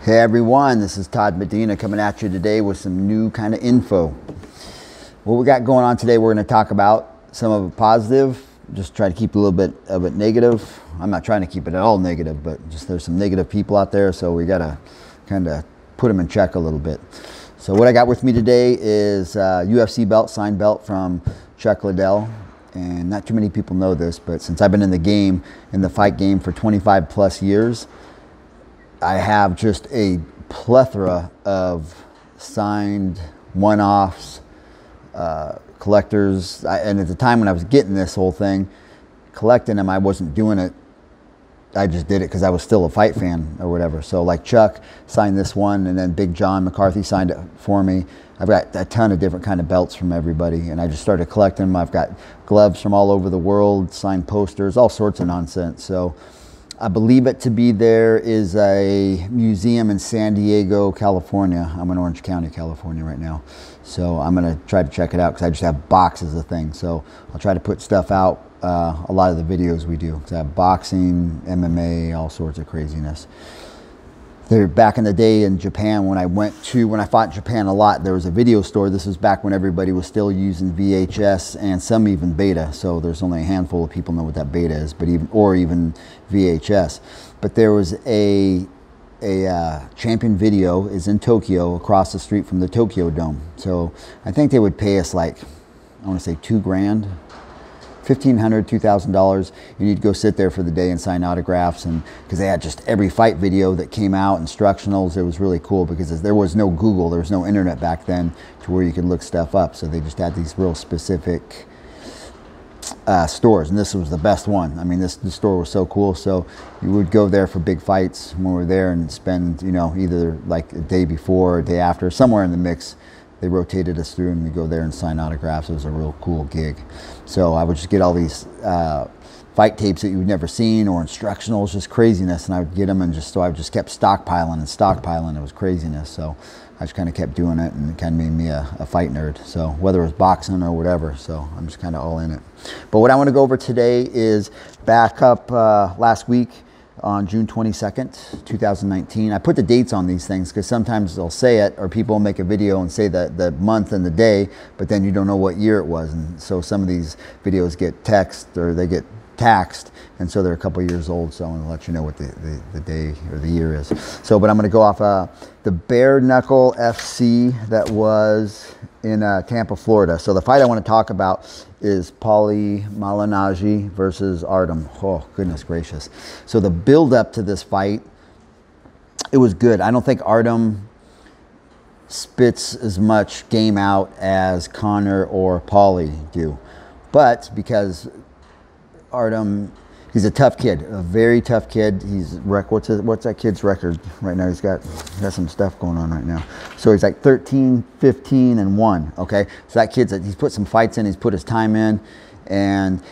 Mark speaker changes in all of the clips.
Speaker 1: Hey everyone, this is Todd Medina coming at you today with some new kind of info. What we got going on today, we're going to talk about some of it positive, just try to keep a little bit of it negative. I'm not trying to keep it at all negative, but just there's some negative people out there, so we got to kind of put them in check a little bit. So what I got with me today is a UFC belt, signed belt from Chuck Liddell. And not too many people know this, but since I've been in the game, in the fight game for 25 plus years, I have just a plethora of signed one-offs, collectors. And at the time when I was getting this whole thing, collecting them, I wasn't doing it. I just did it because I was still a fight fan or whatever. So like Chuck signed this one, and then Big John McCarthy signed it for me. I've got a ton of different kind of belts from everybody, and I just started collecting them. I've got gloves from all over the world, signed posters, all sorts of nonsense. So I believe it to be there is a museum in San Diego, California. I'm in Orange County, California right now. So I'm going to try to check it out because I just have boxes of things. So I'll try to put stuff out, a lot of the videos we do. So I have boxing, MMA, all sorts of craziness. There, back in the day in Japan, when I fought in Japan a lot, there was a video store. This was back when everybody was still using VHS and some even beta. So there's only a handful of people know what that beta is, but even VHS. But there was a Champion Video is in Tokyo, across the street from the Tokyo Dome. So I think they would pay us like, I want to say $2 grand. $1,500, $2,000. You need to go sit there for the day and sign autographs, and because they had just every fight video that came out, instructionals. It was really cool because there was no Google, there was no internet back then to where you could look stuff up. So they just had these real specific stores, and this was the best one. I mean, this store was so cool. So you would go there for big fights when we were there and spend, you know, either like a day before or a day after, somewhere in the mix. They rotated us through, and we go there and sign autographs. It was a real cool gig. So I would just get all these fight tapes that you've never seen, or instructionals, just craziness, and I would get them, and so I just kept stockpiling and stockpiling. It was craziness. So I just kind of kept doing it, and it kind of made me a fight nerd. So whether it was boxing or whatever, so I'm just kind of all in it. But what I want to go over today is back up last week, on June 22nd, 2019. I put the dates on these things because sometimes they'll say it, or people make a video and say the month and the day, but then you don't know what year it was. And so some of these videos get text, or they get taxed, and so they're a couple years old. So I want to let you know what the day or the year is. So, but I'm going to go off the Bare Knuckle FC that was in Tampa, Florida. So the fight I want to talk about is Paulie Malignaggi versus Artem. Oh, goodness gracious. So the build up to this fight, it was good. I don't think Artem spits as much game out as Connor or Paulie do. But because Artem, he's a tough kid, a very tough kid. He's what's that kid's record right now? He's got some stuff going on right now. So he's like 13, 15, and 1. Okay, so that kid's he's put some fights in. He's put his time in, and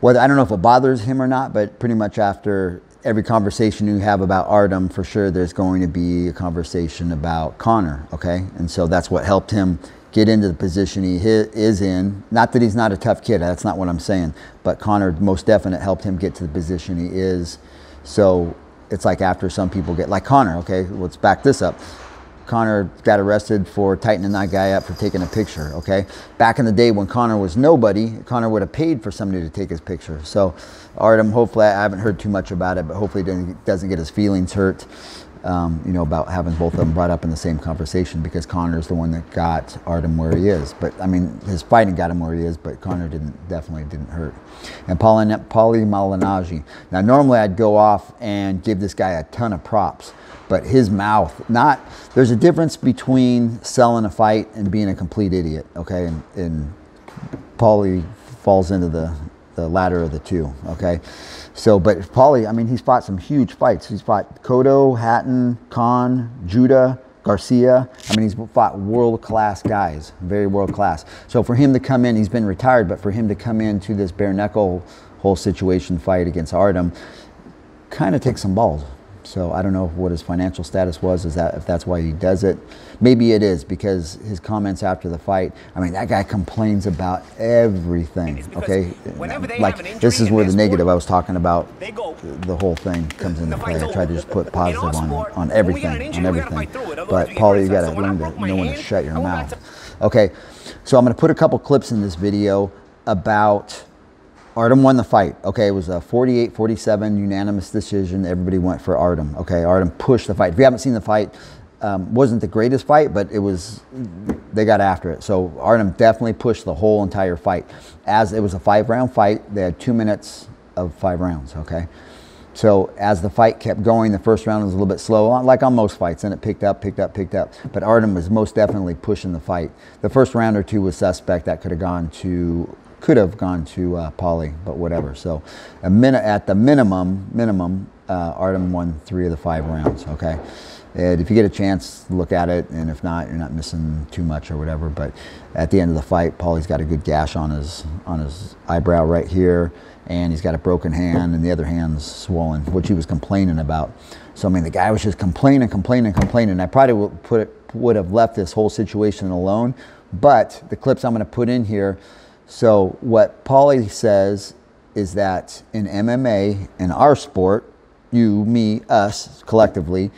Speaker 1: whether, I don't know if it bothers him or not, but pretty much after every conversation you have about Artem, for sure there's going to be a conversation about Connor. Okay, and so that's what helped him get into the position he is in. Not that he's not a tough kid, that's not what I'm saying, but Connor most definitely helped him get to the position he is. So it's like after some people get, like Connor, okay, let's back this up. Connor got arrested for tightening that guy up for taking a picture, okay? Back in the day when Connor was nobody, Connor would have paid for somebody to take his picture. So Artem, hopefully, I haven't heard too much about it, but hopefully he doesn't get his feelings hurt. You know, about having both of them brought up in the same conversation, because Connor's the one that got Artem where he is. But I mean, his fighting got him where he is, but Connor definitely didn't hurt. And Paulie Malignaggi. Now, normally I'd go off and give this guy a ton of props, but his mouth, there's a difference between selling a fight and being a complete idiot, okay? And Paulie falls into the latter of the two, okay? So, but Paulie, I mean, he's fought some huge fights. He's fought Cotto, Hatton, Khan, Judah, Garcia. I mean, he's fought world-class guys, very world-class. So for him to come in, he's been retired, but for him to come into this bare knuckle whole situation fight against Artem, kind of takes some balls. So I don't know what his financial status was, if that's why he does it. Maybe it is, because his comments after the fight, I mean, that guy complains about everything, okay? Like, this is where the negative I was talking about, the whole thing comes into play. I try to just put positive on everything, But Paulie, you gotta learn to know when to shut your mouth. Okay, so I'm gonna put a couple clips in this video about Artem won the fight. Okay, it was a 48-47 unanimous decision. Everybody went for Artem. Okay, Artem pushed the fight. If you haven't seen the fight, wasn't the greatest fight, but they got after it. So Artem definitely pushed the whole entire fight. As it was a 5-round fight, they had 2 minutes of 5 rounds. Okay, so as the fight kept going, the first round was a little bit slow, like on most fights, and it picked up. But Artem was most definitely pushing the fight. The first round or two was suspect. That could have gone to Paulie, but whatever. So at the minimum, Artem won 3 of the 5 rounds. Okay, and if you get a chance, look at it, and if not, you're not missing too much or whatever. But at the end of the fight, Paulie's got a good gash on his eyebrow right here, and he's got a broken hand, and the other hand's swollen, which he was complaining about. So I mean, the guy was just complaining. I probably would have left this whole situation alone, but the clips I'm going to put in here. So what Paulie says is that in MMA, in our sport, you, me, us, collectively,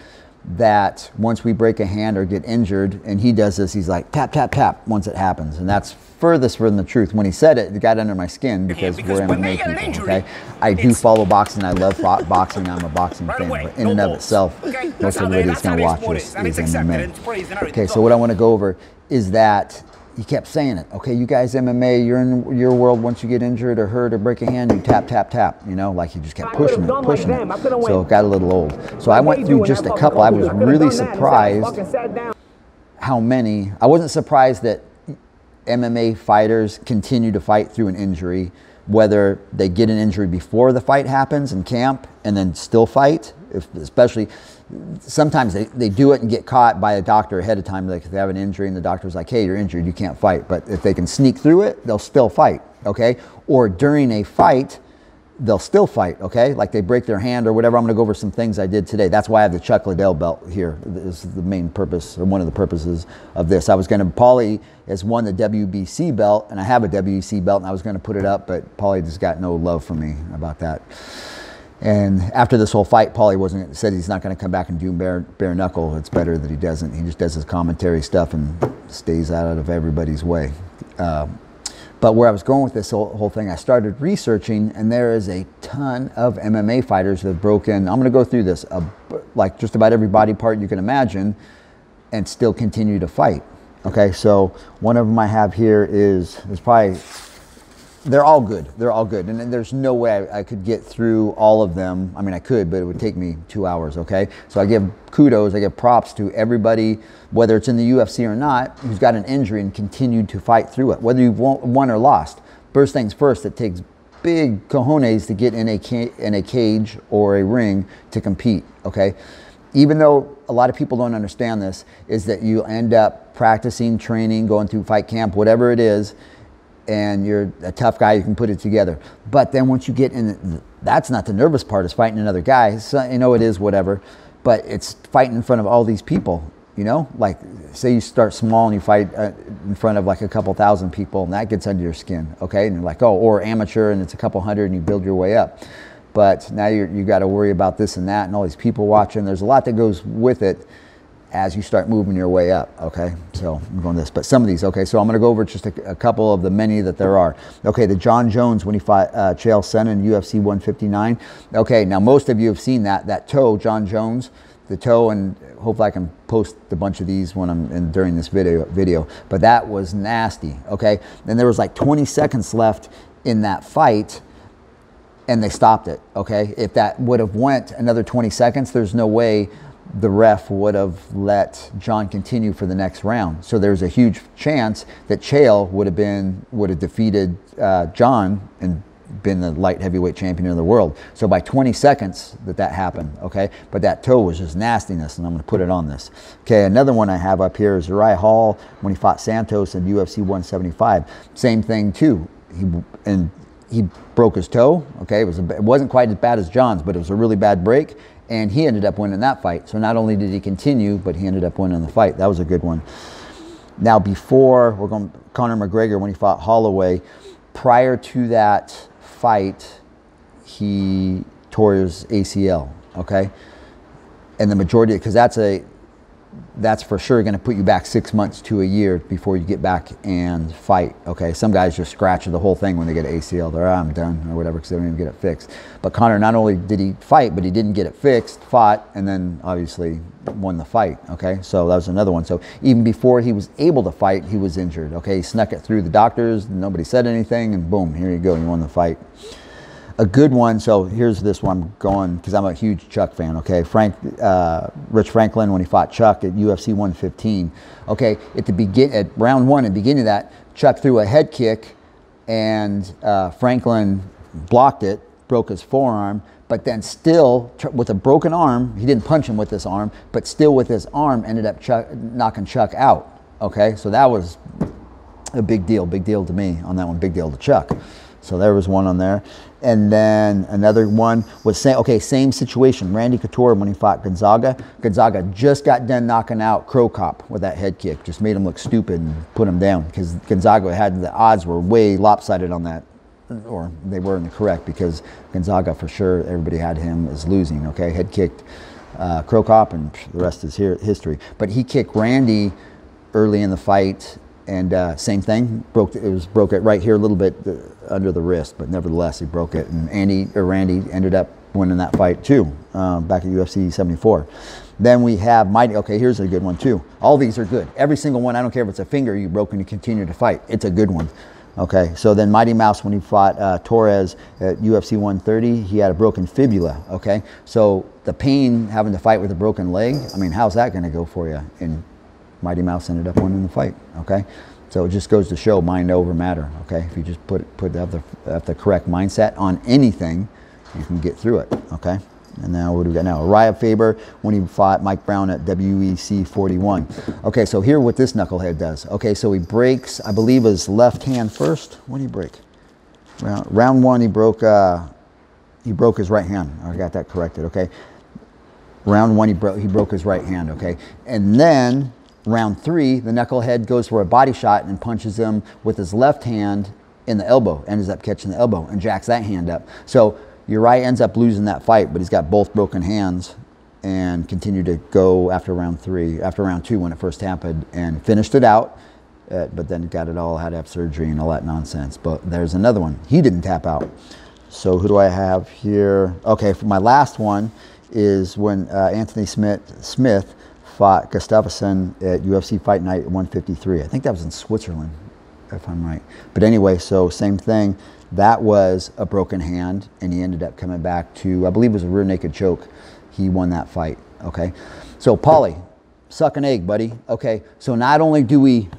Speaker 1: that once we break a hand or get injured, and he does this, he's like, tap, tap, tap, once it happens. And that's furthest from the truth. When he said it, it got under my skin, because we're MMA people, okay? I do follow boxing. I love boxing. I'm a boxing fan. But in and of itself, most everybody that's going to watch this is MMA. Okay, so what I want to go over is that he kept saying it. Okay, you guys MMA, you're in your world. Once you get injured or hurt or break a hand, you tap, tap, tap. You know, like he just kept pushing it. So it got a little old. So I went through just a couple. I was really surprised how many. I wasn't surprised that MMA fighters continue to fight through an injury, whether they get an injury before the fight happens in camp and then still fight. Especially, sometimes they do it and get caught by a doctor ahead of time. Like if they have an injury and the doctor's like, hey, you're injured, you can't fight. But if they can sneak through it, they'll still fight, okay? Or during a fight, they'll still fight, okay? Like they break their hand or whatever. I'm gonna go over some things I did today. That's why I have the Chuck Liddell belt here. This is the main purpose, or one of the purposes of this. Paulie has won the WBC belt, and I have a WBC belt, and I was gonna put it up, but Paulie just got no love from me about that. And after this whole fight, Paulie said he's not going to come back and do bare knuckle. It's better that he doesn't. He just does his commentary stuff and stays out of everybody's way. But where I was going with this whole thing, I started researching, and there is a ton of MMA fighters that have broken. I'm going to go through this, like just about every body part you can imagine, and still continue to fight. Okay, so one of them I have here is probably. They're all good. They're all good. And there's no way I could get through all of them. I mean, I could, but it would take me 2 hours, okay? So I give kudos, I give props to everybody, whether it's in the UFC or not, who's got an injury and continued to fight through it, whether you've won or lost. First things first, it takes big cojones to get in a cage or a ring to compete, okay? Even though a lot of people don't understand this, is that you end up practicing, training, going through fight camp, whatever it is, and you're a tough guy, you can put it together. But then once you get in, that's not the nervous part, is fighting another guy. So, you know, it is whatever, but it's fighting in front of all these people, you know? Like, say you start small and you fight in front of like a couple thousand people, and that gets under your skin, okay? And you're like, oh, or amateur, and it's a couple hundred, and you build your way up. But now you got to worry about this and that, and all these people watching. There's a lot that goes with it as you start moving your way up, okay? So I'm going this, but some of these, okay? So I'm gonna go over just a couple of the many that there are. Okay, the John Jones when he fought Chael Sonnen in UFC 159. Okay, now most of you have seen that toe, John Jones, the toe, and hopefully I can post a bunch of these when I'm during this video, but that was nasty, okay? And there was like 20 seconds left in that fight, and they stopped it, okay? If that would have went another 20 seconds, there's no way the ref would have let John continue for the next round. So there's a huge chance that Chael would have defeated John and been the light heavyweight champion of the world. So by 20 seconds that happened, okay? But that toe was just nastiness, and I'm gonna put it on this. Okay, another one I have up here is Uriah Hall when he fought Santos in UFC 175. Same thing too. He broke his toe, okay? It wasn't quite as bad as John's, but it was a really bad break, and he ended up winning that fight. So not only did he continue, but he ended up winning the fight. That was a good one. Now before, we're going Conor McGregor, when he fought Holloway, prior to that fight, he tore his ACL, okay? And the majority, because that's for sure going to put you back 6 months to a year before you get back and fight, okay? Some guys just scratch the whole thing when they get an ACL. They're, I'm done, or whatever, because they don't even get it fixed. But Conor, not only did he fight, but he didn't get it fixed, fought, and then obviously won the fight, okay? So that was another one. So even before he was able to fight, he was injured, okay? He snuck it through the doctors, nobody said anything, and boom, here you go, he won the fight. A good one, so here's this one I'm going, because I'm a huge Chuck fan, okay? Rich Franklin, when he fought Chuck at UFC 115, okay? At round one, at the beginning of that, Chuck threw a head kick, and Franklin blocked it, broke his forearm, but then still, with a broken arm, he didn't punch him with this arm, but still with his arm, ended up knocking Chuck out, okay? So that was a big deal to me on that one, big deal to Chuck. So there was one on there. And then another one was, same situation. Randy Couture, when he fought Gonzaga. Gonzaga just got done knocking out Crow Cop with that head kick. Just made him look stupid and put him down, because Gonzaga the odds were way lopsided on that. Or they were incorrect, because Gonzaga, for sure, everybody had him as losing, okay? Head kicked Crow Cop, and the rest is history. But he kicked Randy early in the fight, and same thing, broke it right here a little bit under the wrist, but nevertheless he broke it, and Randy ended up winning that fight too, back at UFC 74. Then we have Mighty. Okay, here's a good one too. All these are good. Every single one. I don't care if it's a finger you broke and you continue to fight. It's a good one. Okay, so then Mighty Mouse, when he fought Torres at UFC 130, he had a broken fibula. Okay, so the pain having to fight with a broken leg. I mean, how's that going to go for you? And Mighty Mouse ended up winning the fight, okay? So it just goes to show mind over matter, okay? If you just have the correct mindset on anything, you can get through it, okay? And now what do we got now? Uriah Faber, when he fought Mike Brown at WEC 41. Okay, so here what this knucklehead does. Okay, so he breaks, I believe, his left hand first. What did he break? Round one, he broke his right hand. I got that corrected, okay? Round one, he broke his right hand, okay? And then round three, the knucklehead goes for a body shot and punches him with his left hand in the elbow, ends up catching the elbow and jacks that hand up. So Uriah ends up losing that fight, but he's got both broken hands and continued to go after round two when it first happened, and finished it out, but then got it all, had to have surgery and all that nonsense. But there's another one. He didn't tap out. So who do I have here? Okay, for my last one is when Anthony Smith fought Gustafsson at UFC Fight Night 153. I think that was in Switzerland, if I'm right. But anyway, so same thing. That was a broken hand, and he ended up coming back to, I believe it was a rear naked choke. He won that fight, okay? So Paulie, suck an egg, buddy. Okay, so not only do we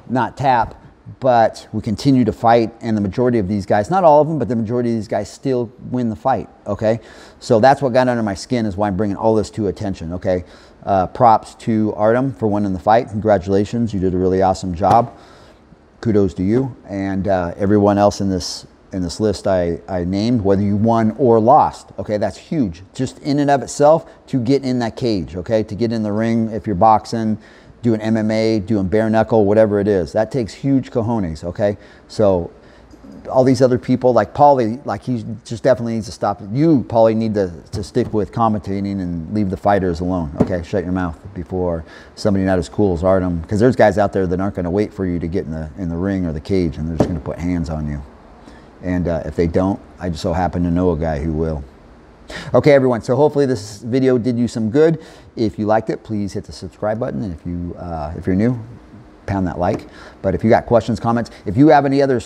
Speaker 1: not tap, but we continue to fight, and the majority of these guys, not all of them, but the majority of these guys still win the fight, okay? So that's what got under my skin, is why I'm bringing all this to attention, okay? Props to Artem for winning the fight. Congratulations, you did a really awesome job. Kudos to you, and everyone else in this list I named, whether you won or lost, okay? That's huge, just in and of itself, to get in that cage, okay? To get in the ring, if you're boxing, doing MMA, doing bare knuckle, whatever it is, that takes huge cojones, okay? So all these other people, like Paulie, like he just definitely needs to stop. You, Paulie, need to stick with commentating and leave the fighters alone, okay? Shut your mouth before somebody not as cool as Artem, because there's guys out there that aren't going to wait for you to get in the ring or the cage, and they're just going to put hands on you. And if they don't, I just so happen to know a guy who will. Okay, everyone, so hopefully this video did you some good. If you liked it, please hit the subscribe button, and if you're new, pound that like. But if you got questions, comments, if you have any other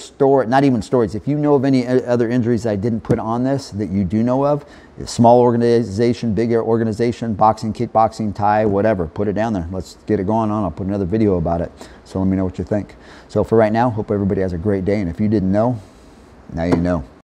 Speaker 1: not even stories, if you know of any other injuries I didn't put on this that you do know of, small organization, bigger organization, boxing, kickboxing, Thai, whatever, put it down there. Let's get it going on. I'll put another video about it. So let me know what you think. So for right now, hope everybody has a great day, and if you didn't know, now you know.